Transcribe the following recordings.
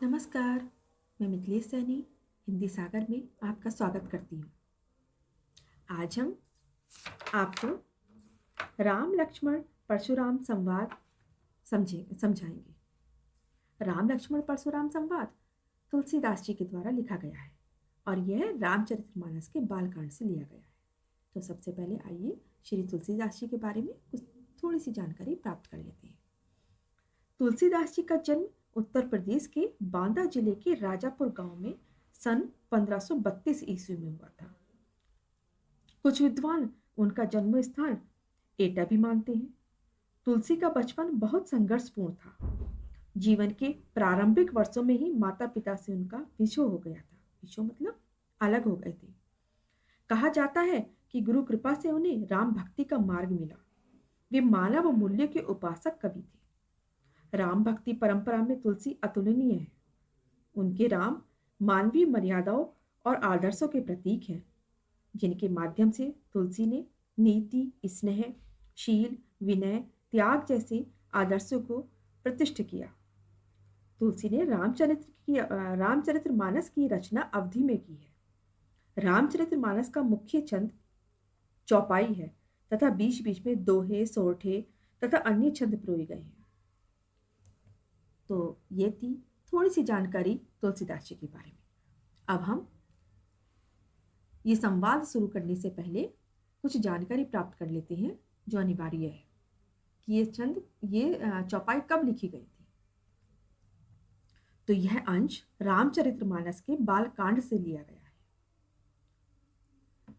नमस्कार। मैं मिथिलेश सैनी हिंदी सागर में आपका स्वागत करती हूँ। आज हम आपको राम लक्ष्मण परशुराम संवाद समझाएंगे। राम लक्ष्मण परशुराम संवाद तुलसीदास जी के द्वारा लिखा गया है और यह रामचरितमानस के बालकांड से लिया गया है। तो सबसे पहले आइए श्री तुलसीदास जी के बारे में कुछ थोड़ी सी जानकारी प्राप्त कर लेते हैं। तुलसीदास जी का जन्म उत्तर प्रदेश के बांदा जिले के राजापुर गांव में सन 1532 ईस्वी में हुआ था। कुछ विद्वान उनका जन्म स्थान एटा भी मानते हैं। तुलसी का बचपन बहुत संघर्षपूर्ण था। जीवन के प्रारंभिक वर्षों में ही माता पिता से उनका विछोह हो गया था। विछोह मतलब अलग हो गए थे। कहा जाता है कि गुरु कृपा से उन्हें राम भक्ति का मार्ग मिला। वे मानव मूल्य के उपासक कवि थे। राम भक्ति परंपरा में तुलसी अतुलनीय है। उनके राम मानवीय मर्यादाओं और आदर्शों के प्रतीक हैं, जिनके माध्यम से तुलसी ने नीति, स्नेह, शील, विनय, त्याग जैसे आदर्शों को प्रतिष्ठित किया। तुलसी ने रामचरितमानस की रचना अवधि में की है। रामचरितमानस का मुख्य छंद चौपाई है तथा बीच बीच में दोहे, सोरठे तथा अन्य छंद प्रयोग गए हैं। तो ये थी थोड़ी सी जानकारी तुलसीदास जी के बारे में। अब हम ये संवाद शुरू करने से पहले कुछ जानकारी प्राप्त कर लेते हैं जो अनिवार्य है कि ये चौपाई कब लिखी गई थी। तो यह अंश रामचरितमानस के बालकांड से लिया गया है।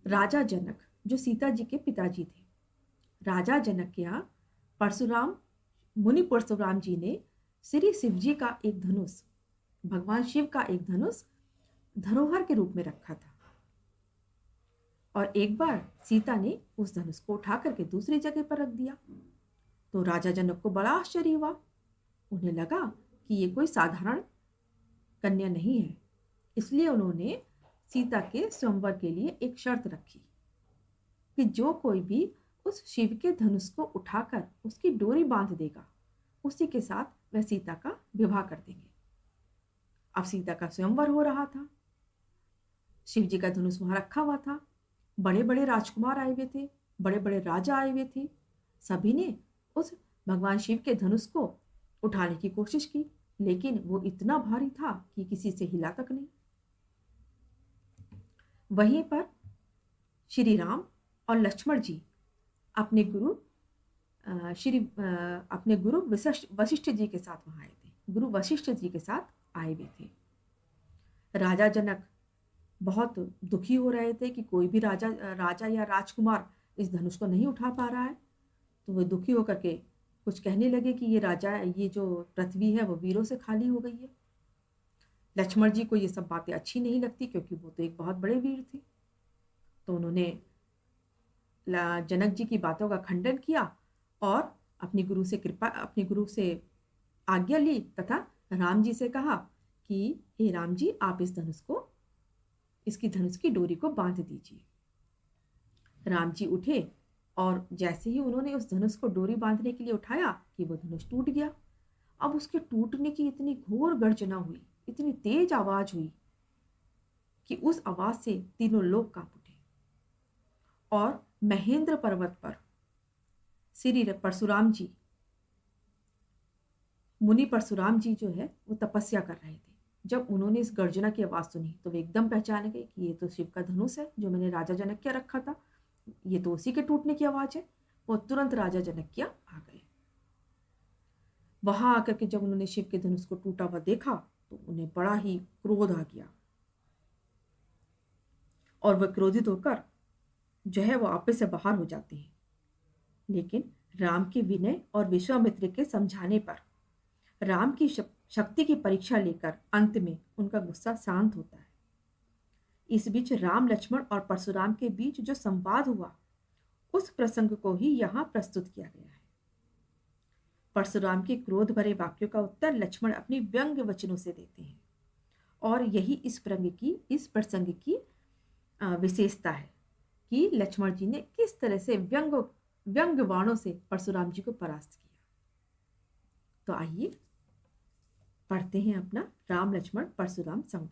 राजा जनक जो सीता जी के पिताजी थे, राजा जनक के यहाँ मुनि परशुराम जी ने श्री शिव जी का एक धनुष, भगवान शिव का एक धनुष धरोहर के रूप में रखा था। और एक बार सीता ने उस धनुष को उठा करके दूसरी जगह पर रख दिया। तो राजा जनक को बड़ा आश्चर्य हुआ। उन्हें लगा कि ये कोई साधारण कन्या नहीं है। इसलिए उन्होंने सीता के स्वयंवर के लिए एक शर्त रखी कि जो कोई भी उस शिव के धनुष को उठाकर उसकी डोरी बांध देगा, उसी के साथ वह सीता का विवाह कर देंगे। अब सीता का स्वयंवर हो रहा था। शिव जी का धनुष वहां रखा हुआ था। बड़े बड़े राजकुमार आए हुए थे, बड़े बड़े राजा आए हुए थे। सभी ने उस भगवान शिव के धनुष को उठाने की कोशिश की, लेकिन वो इतना भारी था कि किसी से हिला तक नहीं। वहीं पर श्री राम और लक्ष्मण जी अपने गुरु वशिष्ठ जी के साथ वहां आए थे। गुरु वशिष्ठ जी के साथ आए हुए थे। राजा जनक बहुत दुखी हो रहे थे कि कोई भी राजा या राजकुमार इस धनुष को नहीं उठा पा रहा है। तो वो दुखी होकर के कुछ कहने लगे कि ये जो पृथ्वी है वो वीरों से खाली हो गई है। लक्ष्मण जी को ये सब बातें अच्छी नहीं लगती, क्योंकि वो तो एक बहुत बड़े वीर थे। तो उन्होंने जनक जी की बातों का खंडन किया और अपने गुरु से आज्ञा ली तथा राम जी से कहा कि हे राम जी, आप इसकी धनुष की डोरी को बांध दीजिए। राम जी उठे और जैसे ही उन्होंने उस धनुष को डोरी बांधने के लिए उठाया कि वो धनुष टूट गया। अब उसके टूटने की इतनी घोर गर्जना हुई, इतनी तेज आवाज हुई कि उस आवाज से तीनों लोग कांप उठे। और महेंद्र पर्वत पर श्री परशुराम जी, मुनि परशुराम जी जो है वो तपस्या कर रहे थे। जब उन्होंने इस गर्जना की आवाज सुनी तो वे एकदम पहचान गए कि ये तो शिव का धनुष है जो मैंने राजा जनक्य रखा था। ये तो उसी के टूटने की आवाज है। वो तुरंत राजा जनक्य आ गए। वहां आकर के जब उन्होंने शिव के धनुष को टूटा हुआ देखा तो उन्हें बड़ा ही क्रोध आ गया और वह क्रोधित होकर जो है वो आपस से बाहर हो जाते हैं। लेकिन राम के विनय और विश्वामित्र के समझाने पर राम की शक्ति की परीक्षा लेकर अंत में उनका गुस्सा शांत होता है। इस बीच राम, लक्ष्मण और परशुराम के बीच जो संवाद हुआ उस प्रसंग को ही यहां प्रस्तुत किया गया है। परशुराम के क्रोध भरे वाक्यों का उत्तर लक्ष्मण अपनी व्यंग्य वचनों से देते हैं और यही इस प्रसंग की विशेषता है कि लक्ष्मण जी ने किस तरह से व्यंग्य बाणों से परशुराम जी को परास्त किया। तो आइए पढ़ते हैं अपना राम लक्ष्मण परशुराम संवाद।